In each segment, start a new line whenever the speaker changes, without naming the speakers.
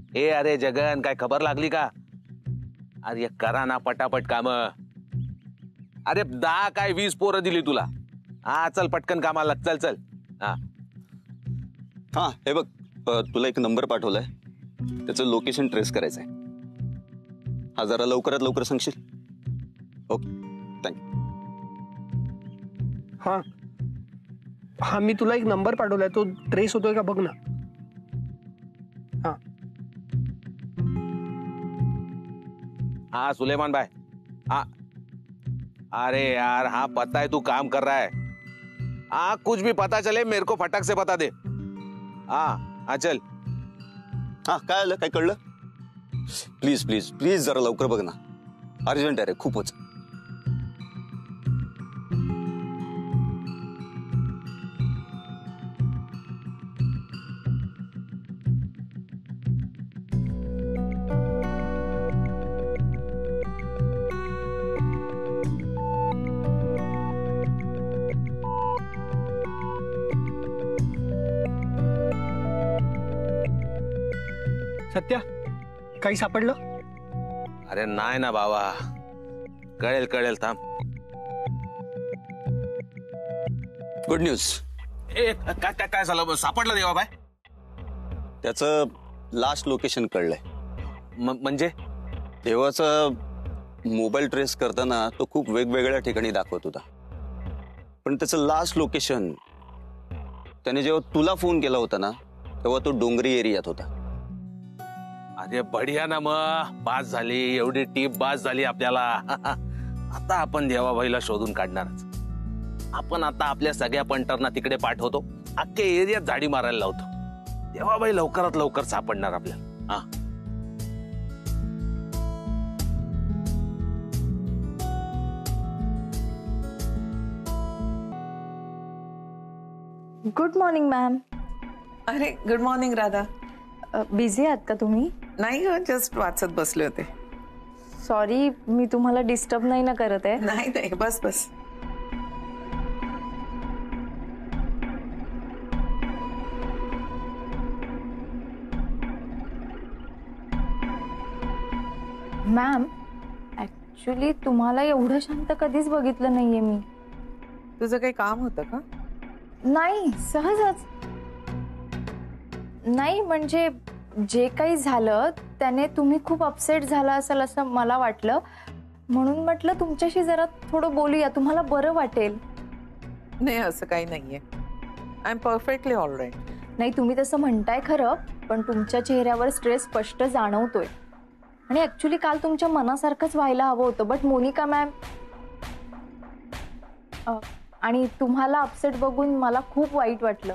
ए अरे जगन, काय खबर लागली का? अरे करा ना पटापट काम. अरे 10 काय 20 पोरं दिली तुला. हा चल पटकन कामाला, चल चल. हा
हा हे बघ, तुला एक नंबर पाठवलाय, त्याचं लोकेशन ट्रेस करायचंय. हा जरा लवकरात लवकर सांगशील? Okay thank you.
हा हा मी तुला एक नंबर पाठवलाय, तो ट्रेस होतोय का बघ ना. हा
हाँ सुलेमान भाई. हाँ अरे यार हाँ पता है तू काम कर रहा है. हाँ कुछ भी पता चले मेरे को फटाक से बता दे. हाँ हाँ चल.
हा काय आलं, काय कळलं? प्लीज प्लीज प्लीज जरा लवकर बघ ना, अर्जंट आहे रे खूपच.
सत्या, काही सापडलं?
अरे नाही ना बाबा, कळेल कळेल थांब.
Good news.
ए काय काय काय झालं, सापडलं देवा बाय?
त्याचं लास्ट लोकेशन कळलंय.
म्हणजे
देवाचा मोबाईल ट्रेस करताना तो खूप वेगवेगळ्या ठिकाणी दाखवत होता, पण त्याचं लास्ट लोकेशन त्याने जेव्हा तुला फोन केला होता ना, तेव्हा तो डोंगरी एरियात होता.
अरे बढिया ना, मग बास झाली, एवढी टीप बास झाली आपल्याला. आता आपण देवाबाईला शोधून काढणारच. आपण आता आपल्या सगळ्या पंटरना तिकडे पाठवतो, अख्ख्या एरियात झाडी मारायला लावतो. देवाबाई लवकरात लवकर सापडणार आपल्याला. हा
गुड मॉर्निंग मॅम.
अरे गुड मॉर्निंग राधा.
बिझी आहात का तुम्ही?
नाही ग, जस्ट वाचत बसले होते.
सॉरी, मी तुम्हाला डिस्टर्ब नाही ना करत आहे?
नाही नाही, बस बस.
मॅम ऍक्च्युली तुम्हाला एवढं शांत कधीच बघितलं नाहीये मी.
तुझं काही काम होतं का?
नाही, सहजच. नाही म्हणजे जे काही झालं त्याने तुम्ही खूप अपसेट झाला असाल असं मला वाटलं, म्हणून म्हटलं तुमच्याशी जरा थोडं बोलूया, तुम्हाला बरं वाटेल.
नाही असं काही नाहीये, I am perfectly all right.
नाही तुम्ही तसं म्हणताय खरं, पण तुमच्या चेहऱ्यावर स्ट्रेस स्पष्ट जाणवतोय. आणि ऍक्च्युली काल तुमच्या मनासारखंच व्हायला हवं होतं, बट मोनिका मॅम आणि तुम्हाला अपसेट बघून मला खूप वाईट वाटलं.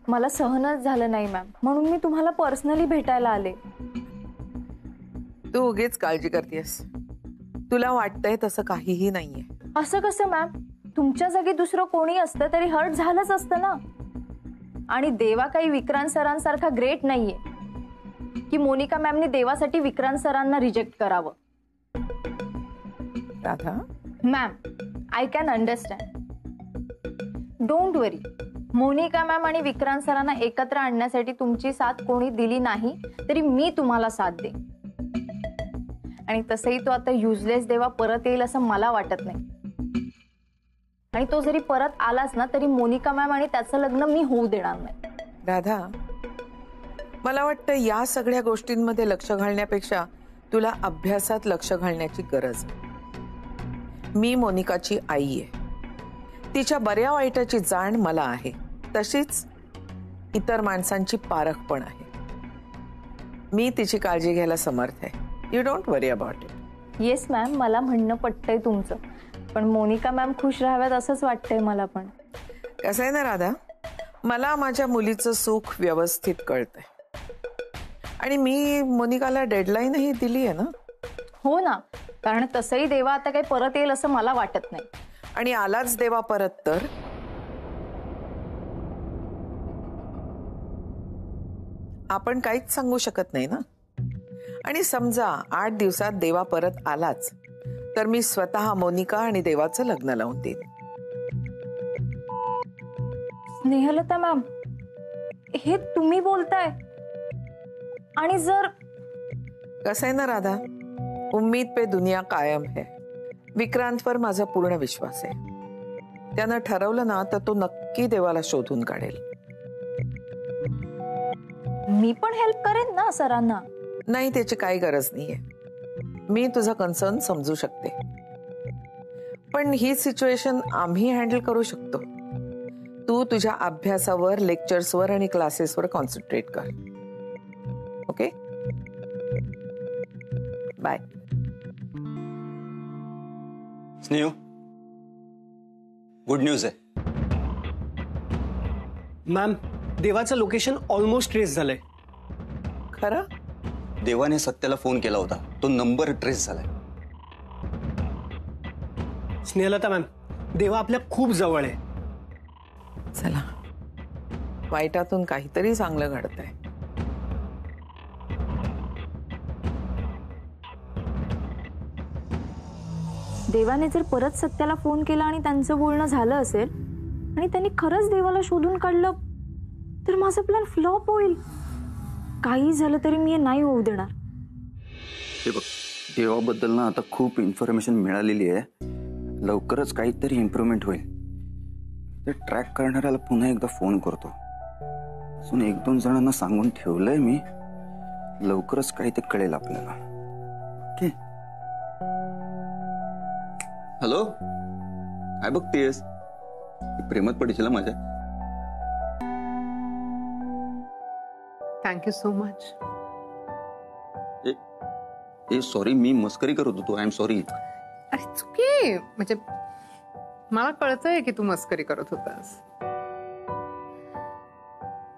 मला सहनच झालं नाही मॅम, म्हणून मी तुम्हाला पर्सनली भेटायला आले.
तू उगीच काळजी करतेस, तुला वाटतंय तसं काहीही नाहीये.
असं कसं मॅम? तुमच्या जागी दुसरं कोणी असतं तरी हर्ट झालंच असतं ना. आणि देवा काही विक्रांत सरांसारखा ग्रेट नाहीये की मोनिका मॅमने देवासाठी विक्रांत सरांना रिजेक्ट करावं.
Radha
ma'am, I can understand. Don't worry, Monika ma'am आणि विक्रांत सरांना एकत्र आणण्यासाठी तुमची साथ कोणी दिली नाही तरी मी तुम्हाला साथ दे. आणि तसंही तो आता युजलेस देवा परत येईल असं मला वाटत नाही. आणि तो जरी परत आलाच ना तरी मोनिका मॅम आणि त्याचं लग्न मी होऊ देणार नाही.
राधा, मला वाटतं या सगळ्या गोष्टींमध्ये लक्ष घालण्यापेक्षा तुला अभ्यासात लक्ष घालण्याची गरज आहे. मी मोनिकाची आई आहे, तिच्या बऱ्या वाईटाची जाण मला आहे, तशीच इतर माणसांची पारख पण आहे. मी तिची काळजी घ्यायला समर्थ आहे. You don't worry about it.
Yes ma'am, मला म्हणणं पटतंय तुमचं, पण मोनिका मॅम खुश राहाव्यात असंच वाटतंय मला. पण
कसं आहे ना राधा, मला माझ्या मुलीचं सुख व्यवस्थित कळतंय आणि मी मोनिकाला डेडलाईनही दिली आहे ना.
हो ना, कारण तसंही देवा आता काही परत येईल असं मला वाटत नाही.
आणि आलाच देवा परत तर आपण काहीच सांगू शकत नाही ना. आणि समजा 8 दिवसात देवा परत आलाच तर मी स्वतः मोनिका आणि देवाचं लग्न लावून देईन.
स्नेहलता मॅम, हे तुम्ही बोलताय? आणि जर
कसं आहे ना राधा, उम्मीद पे दुनिया कायम है. विक्रांतवर माझा पूर्ण विश्वास आहे. त्यानं ठरवलं ना तर तो नक्की देवाला शोधून काढेल.
मी पण हेल्प करेन ना सरांना.
नाही, त्याची काही गरज नाहीये. मी तुझा कन्सर्न समजू शकते, पण ही सिच्युएशन आम्ही हँडल करू शकतो. तू तुझ्या अभ्यासावर, लेक्चर्सवर आणि क्लासेसवर कॉन्सन्ट्रेट कर. Okay, bye.
Sneh, good news आहे.
मॅम, देवाचं लोकेशन ऑलमोस्ट ट्रेस झालंय.
खरं?
देवाने सत्याला फोन केला होता, तो नंबर ट्रेस झालाय.
स्नेहलता मॅम, देवा आपल्या खूप जवळ आहे.
चला, वाईटातून काहीतरी चांगलं घडतंय.
देवाने जर परत सत्याला फोन केला आणि त्यांचं बोलणं झालं असेल आणि त्यांनी खरंच देवाला शोधून काढलं तर माझं प्लॅन फ्लॉप होईल. काही झालं तरी मी हे नाही होऊ देणार.
हे बघ, देवाबद्दल ना आता खूप इन्फॉर्मेशन मिळालेली आहे. लवकरच काहीतरी इम्प्रूव्हमेंट होईल. ते ट्रॅक करणाऱ्याला पुन्हा एकदा फोन करतो. अजून 1-2 जणांना सांगून ठेवलंय मी. लवकरच काही ते कळेल आपल्याला. ओके. हॅलो, काय बघतेस? प्रेमात पडशील माझ्या.
Thank you so much.
ए सॉरी, मी मस्करी करत होतो. I am sorry.
अरे चुकी, म्हणजे मला कळतंय की तू मस्करी करत होतास,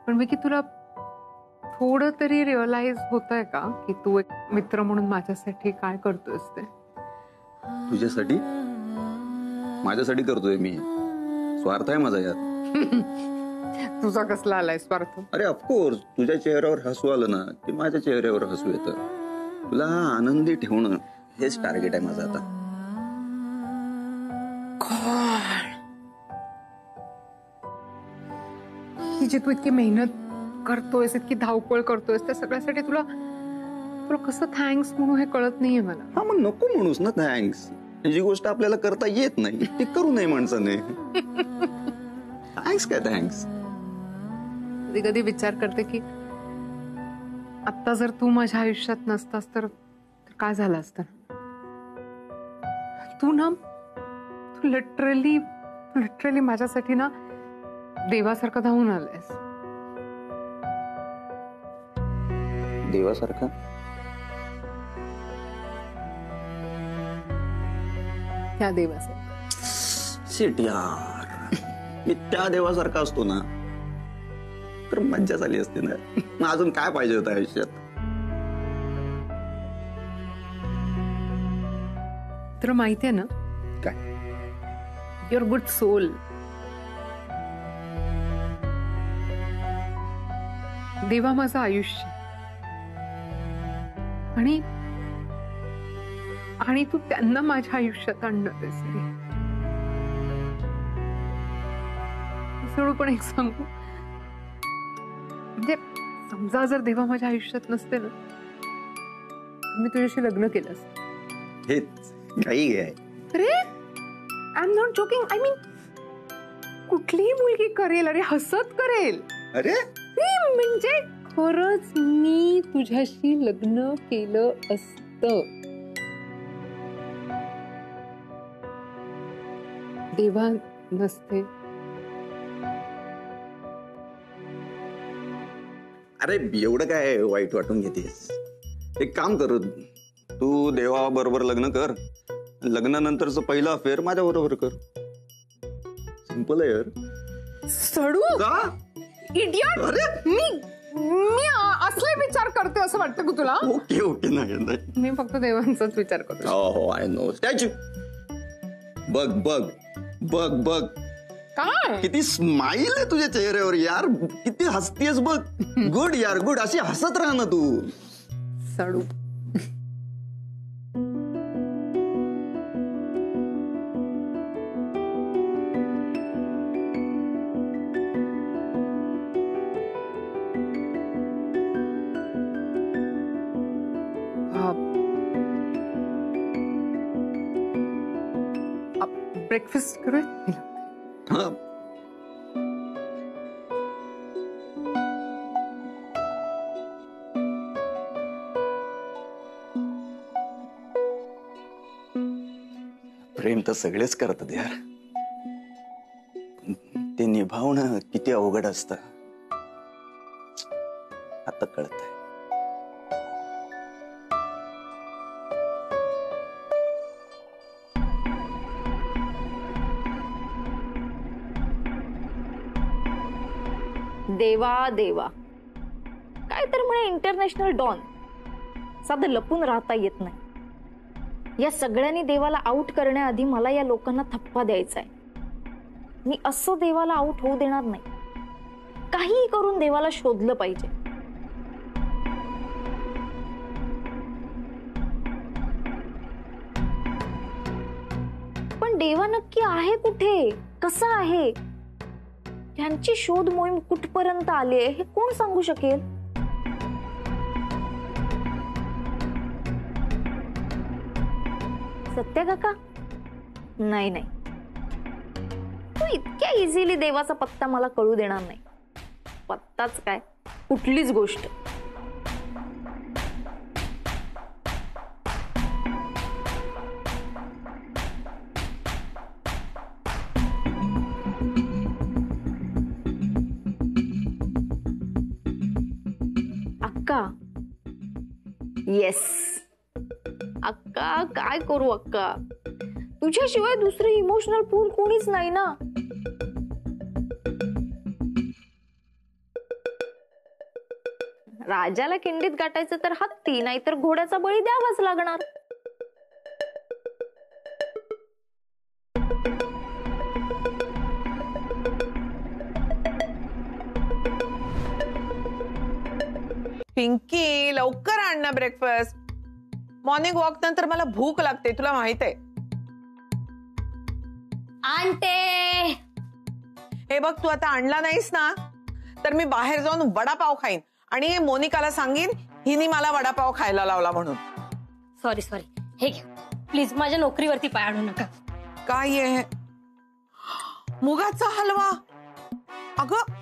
पण मी की तुला थोडं तरी रिअलाइज होतंय का की तू एक मित्र म्हणून माझ्यासाठी काय करतोयस ते?
तुझ्यासाठी? माझ्यासाठी करतोय मी. स्वार्थ आहे माझा यात.
तुझा कसला आलाय स्वार्थ?
अरे ऑफकोर्स, तुझ्या चेहऱ्यावर हसू आलं ना की माझ्या चेहऱ्यावर हसू येतं. तुला आनंदी ठेवणं हेच टार्गेट आहे माझं आता.
ही जी तू इतकी मेहनत करतोयस, इतकी धावपळ करतोयस, त्या सगळ्यासाठी तुला कसं थँक्स म्हणू हे कळत नाहीये मला.
हा, मग नको म्हणूस ना थँक्स. जी गोष्ट आपल्याला करता येत नाही ती करू नये माणसाने. थँक्स काय थँक्स?
कधी कधी विचार करते की आता जर तू माझ्या आयुष्यात नसतास तर काय झालं असतं. तू लिटरली माझ्यासाठी ना देवासारखं धावून आलायस.
देवासारखं?
त्या देवासारखं.
शिट यार, मी त्या देवासारखा असतो ना तर मज्जा झाली असते ना. मग अजून काय पाहिजे होतं आयुष्यात?
तर माहितीये ना
काय?
Your good soul. देवा माझं आयुष्य आणि तू त्यांना माझ्या आयुष्यात आणणार आहेस. पण एक सांगू, म्हणजे समजा जर देवा माझ्या आयुष्यात नसते ना मी तुझ्याशी लग्न केलं असतं.
हेच काही आहे.
अरे I am not joking. I mean कुठलीही मुलगी करेल, अरे हसत करेल.
अरे
म्हणजे खरंच मी तुझ्याशी लग्न केलं असतं. देवा नसते.
अरे एवढं काय वाईट वाटून घेतेस? एक काम कर, तू देवा बरोबर लग्न कर. लग्नानंतरच पहिलं अफेअर माझ्या बरोबर कर. सिंपल आहे यार.
सडू
का?
इडियट.
अरे
मी असले विचार करते असं वाटतं का तुला?
ओके ओके, नाही
मी फक्त देवांचाच विचार करतो.
हो आय नो. स्टॅच्यू बघ बघ बघ बघ,
काय
किती स्माइल आहे तुझ्या चेहऱ्यावर यार. किती हसतेस बघ. गुड यार गुड. अशी हसत राहा ना तू.
सडू. ब्रेकफास्ट करूया.
हा. प्रेम तर सगळेच करतात यार, ते निभावणं किती अवघड असतं आता कळतंय.
देवा देवा, काय तर म्हणे इंटरनॅशनल डॉन, साधं लपून राहता येत नाही. या सगळ्यांनी देवाला आउट करण्याआधी मला या लोकांना थप्पा द्यायचा आहे. मी असं देवाला आउट होऊ देणार नाही. काहीही करून देवाला शोधलं पाहिजे. पण देवा नक्की आहे कुठे, कसा आहे, त्यांची शोध मोहीम कुठपर्यंत आली आहे हे कोण सांगू शकेल? सत्या काका, नाही नाही, तू इतक्या इझिली देवाचा पत्ता मला कळू देणार नाही. पत्ताच काय, कुठलीच गोष्ट. अक्का, येस अक्का, काय करू अक्का, तुझ्याशिवाय दुसरं इमोशनल पूल कोणीच नाही ना. राजाला किंडीत गाठायचं तर हत्ती, नाहीतर घोड्याचा बळी द्यावाच लागणार.
पिंकी, लवकर आण ना ब्रेकफास्ट. मॉर्निंग वॉक नंतर मला भूक लागते, तुला माहित आहे.
आणते.
हे बघ, तू आता आणला नाहीस ना तर मी बाहेर जाऊन वडापाव खाईन आणि मोनिकाला सांगीन हिने मला वडापाव खायला लावला म्हणून.
सॉरी सॉरी, हे घे प्लीज, माझ्या नोकरीवरती पाय आणू नका.
काय आहे? मुगाचा हलवा. अगं,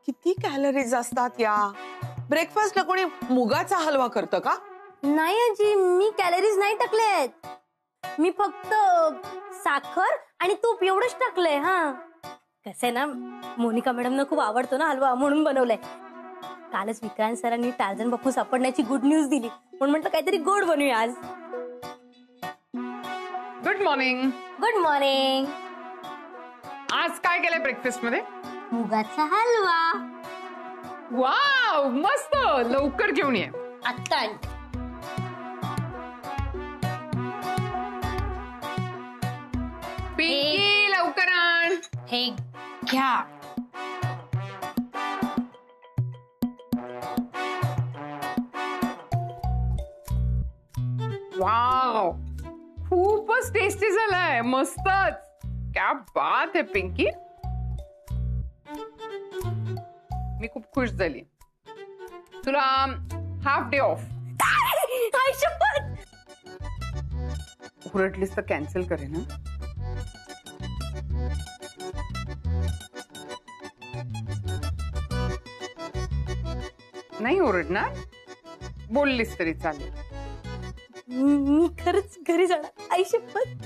किती कॅलरीज असतात या ब्रेकफास्टला. कोणी मुगाचा हलवा करतं का?
नाही आजी, मी कॅलरीज नाही टाकलेत. मी फक्त साखर आणि तूप एवढंच टाकलंय. हा, कसं आहे ना, मोनिका मॅडमना खूप आवडतो ना हलवा, म्हणून बनवलाय. कालच विक्रांत सरांनी टार्झन बापू सापडण्याची गुड न्यूज दिली, म्हणून म्हटलं काहीतरी गोड बनवूया आज.
Good morning.
Good morning.
आज काय केलंय ब्रेकफास्ट मध्ये?
मुगाचा हलवा.
वाव, मस्त. लवकर घेऊन ये.
आत्ता
पिंकी, लवकर आण.
हे घ्या.
वाव, खूपच टेस्टी झालाय. मस्तच. क्या बात आहे पिंकी. मी खूप खुश झाली. तुला हाफ डे ऑफ. उरटलीस तर कॅन्सल करेन. नाही ओरडणार, बोललीस तरी चालेल.
मी खरंच घरी जाणार. आई शपथ.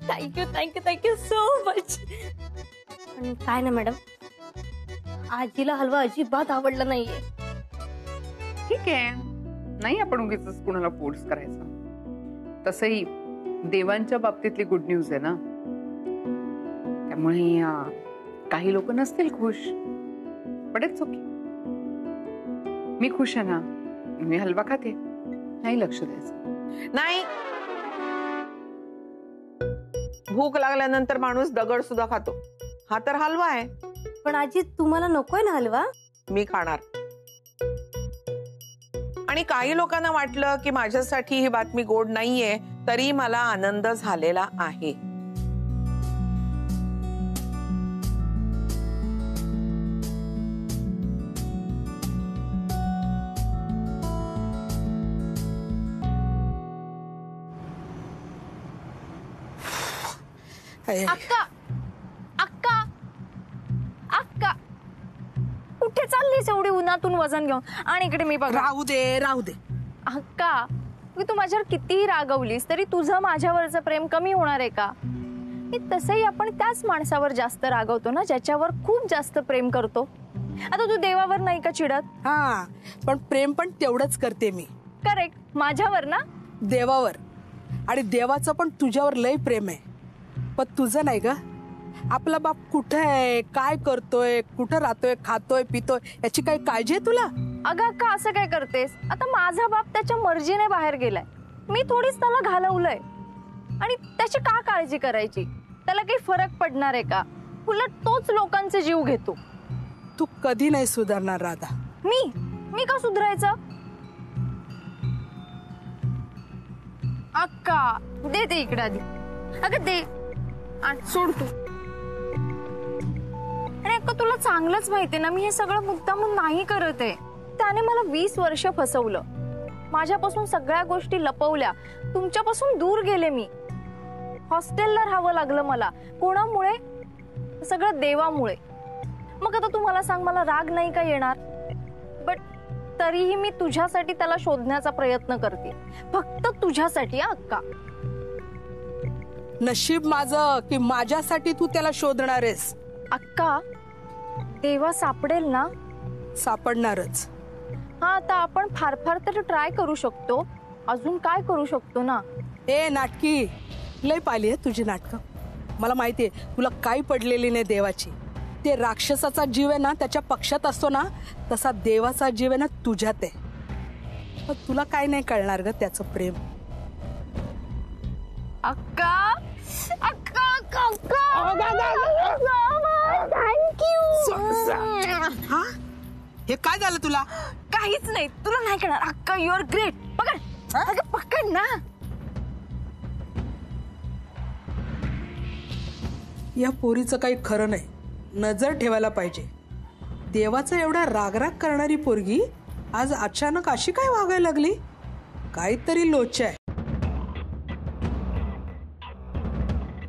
Thank you thank you thank you so much. पण काय ना मॅडम, आजीला हलवा अजिबात आवडला नाहीये.
ठीक आहे, नाही आपण उगीच कुणाला फोर्स करायचा. तसंही देवांच्या बाबतीतली गुड न्यूज आहे ना, त्यामुळे काही लोक नसतील खुश, पण इट्स ओके. मी खुश आहे ना, मी हलवा खाते. नाही लक्ष द्यायचं.
नाही, भूक लागल्यानंतर माणूस दगड सुद्धा खातो. हा तर हलवा आहे.
पण आजी, तुम्हाला नकोय ना हलवा?
मी खाणार. आणि काही लोकांना वाटलं की माझ्यासाठी ही बातमी गोड नाहीये, तरी मला आनंद झालेला आहे.
अक्का अक्का अक्का कुठे चाललीस एवढी उन्हातून वजन घेऊन? आणि इकडे मी बघ.
राहू दे.
अक्का तू माझ्यावर कितीही रागवलीस तरी तुझं माझ्यावरचं प्रेम कमी होणार आहे का? तसंही आपण त्याच माणसावर जास्त रागवतो ना ज्याच्यावर खूप जास्त प्रेम करतो. आता तू देवावर नाही का चिडत?
हा, पण प्रेम पण तेवढंच करते मी.
करेक्ट, माझ्यावर ना?
देवावर. आणि देवाचं पण तुझ्यावर लय प्रेम आहे. पण तुझं नाही ग. आपला बाप कुठे आहे, काय करतोय, कुठं राहतोय, खातोय, पितोय याची काही काळजी आहे तुला?
अगं का असं काय करतेस? आता माझा बाप त्याच्या मर्जीने बाहेर गेलाय, मी थोडीच त्याला घालवलंय. आणि त्याची का काळजी करायची? त्याला काही फरक पडणार आहे का? उलट तोच लोकांचे जीव घेतो.
तू कधी नाही सुधारणार राधा.
मी का सुधारायचं? अक्का दे ते इकडे आधी. अगं दे, सोड तू. आणि अक्का तुला चांगलंच माहितीये ना मी हे सगळं मुद्दामून नाही करत आहे. त्याने मला 20 वर्ष फसवलं, माझ्यापासून सगळ्या गोष्टी लपवल्या, तुमच्यापासून दूर गेले. मी हॉस्टेलला राहावं लागलं मला. कोणामुळे? सगळं देवामुळे. मग आता तू मला सांग, मला राग नाही का येणार? बट तरीही मी तुझ्यासाठी त्याला शोधण्याचा प्रयत्न करते, फक्त तुझ्यासाठी. अक्का
नशीब माझं की माझ्यासाठी तू त्याला शोधणार आहेस.
अक्का देवा सापडेल ना?
सापडणारच.
हा, आता आपण फार फार तर ट्राय करू शकतो. अजून काय करू शकतो ना?
ए नाटकी, लय पाहिली आहे तुझी नाटकं. मला माहितीये तुला काही पडलेली नाही देवाची. ते राक्षसाचा जीव आहे ना त्याच्या पक्षात असतो ना, तसा देवाचा जीव आहे ना तुझ्यात आहे. पण तुला काय नाही कळणार ग त्याचं प्रेम.
अक्का अक्का थँक्यू.
हा, हे काय झालं तुला?
काहीच नाही, तुला नाही कळणार. अक्का यू आर ग्रेट. पकड अगं पकड ना.
या पोरीचं काही खरं नाही. नजर ठेवायला पाहिजे. देवाचा एवढा रागराग करणारी पोरगी आज अचानक अशी काय वागायला लागली? काहीतरी लोच आहे.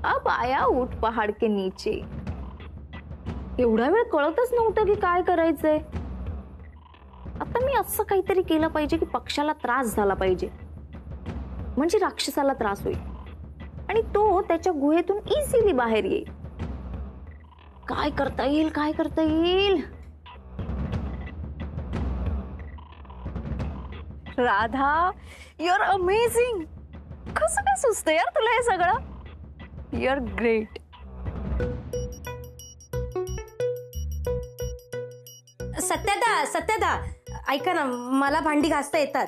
अब आया ऊट पहाड के नीचे. एवढा वेळ कळतच नव्हतं की काय करायचंय. आता मी असं काहीतरी केलं पाहिजे की पक्षाला त्रास झाला पाहिजे, म्हणजे राक्षसाला त्रास होईल आणि तो त्याच्या गुहेतून इझिली बाहेर येईल. काय करता येईल, काय करता येईल? Radha you are amazing. कसं काय सुचतं यार तुला हे सगळं? You R great.
सत्यादा ऐका ना, मला भांडी घासता येतात.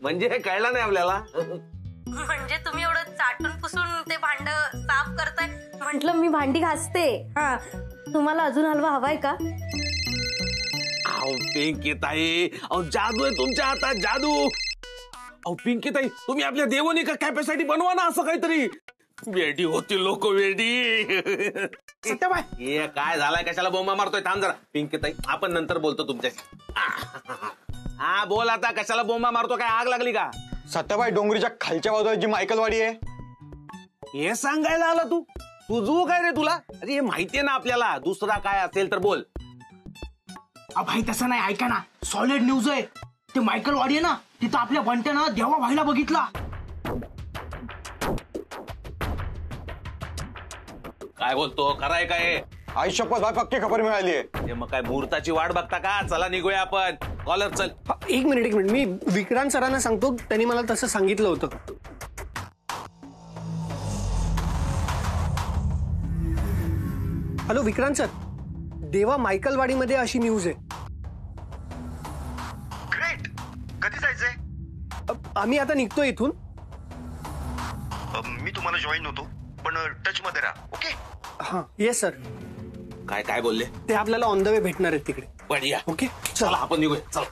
म्हणजे हे कळलं नाही आपल्याला.
म्हणजे तुम्ही एवढं चाटून पुसून ते भांड साफ करताय म्हटलं मी भांडी घासते. हा, तुम्हाला अजून हलवा हवाय का?
अहो पिंकीताई, अहो जादू आहे तुमच्या हातात, जादू. अहो पिंकीताई, तुम्ही आपल्या देवानी का कॅपॅसिटी बनवा ना असं काहीतरी. वेडी होती लोक, वेडी.
सत्यबाई,
हे काय झालाय, कशाला बोंबा मारतोय? थांब जरा. पिंकीताई आपण नंतर बोलतो तुमच्याशी. हा बोल आता, कशाला बोंबा मारतो? काय आग लागली का?
सत्याबाई, डोंगरीच्या खालच्या बाजूला जी मायकलवाडी आहे
हे सांगायला आला तू? तुझू काय रे तुला? अरे हे माहितीये ना आपल्याला. दुसरा काय असेल तर बोल.
भाई तसं नाही, ऐका ना, सॉलिड न्यूज आहे. ते मायकल वाडी आहे ना, तिथं आपल्या बंट्यानं देवा भाईला बघितला.
काय बोलतो? खरंय काय?
आई शपथ भाई, पक्की खबर मिळाली आहे.
मग काय मुहूर्ताची वाट बघता का? चला निघूया आपण. कॉलर चल.
एक मिनिट मी विक्रांत सरांना सांगतो, त्यांनी मला तसं सांगितलं होतं. हॅलो विक्रांत सर, देवा मायकलवाडीमध्ये अशी न्यूज आहे.
ग्रेट. कधी जायचंय?
आम्ही आता निघतो इथून.
मी तुम्हाला जॉईन होतो, पण टच मध्ये राहा. ओके?
हा येस सर.
काय काय बोलले?
ते आपल्याला ऑन द वे भेटणार आहेत तिकडे.
बढिया.
ओके
चला आपण निघूया. चला.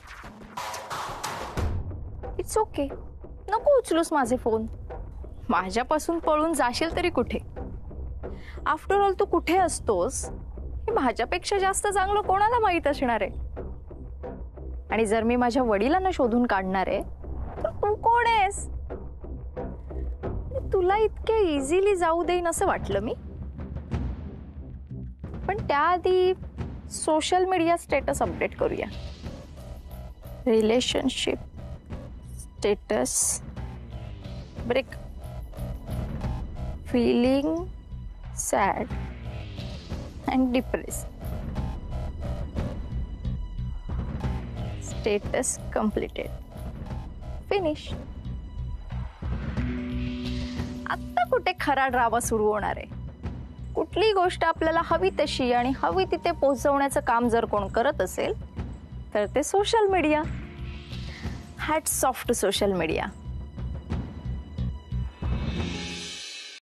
इट्स ओके, नको उचलूस माझे फोन. माझ्यापासून पळून जाशील तरी कुठे? आफ्टर ऑल तू कुठे असतोस हे माझ्यापेक्षा जास्त चांगलं कोणाला माहित असणार आहे. आणि जर मी माझ्या वडिलांना शोधून काढणार आहे तर तू कोण आहेस? तुला तुला इतके इझिली जाऊ देईन असं वाटलं मी. पण त्याआधी सोशल मीडिया स्टेटस अपडेट करूया. Relationship status break, feeling sad and depress, status completed, finish. आता कुठे खरा ड्रामा सुरू होणार आहे? कुठली गोष्ट आपल्याला हवी तशी आणि हवी तिथे पोहोचवण्याचं काम जर कोण करत असेल तर ते social media. Hats off to social media.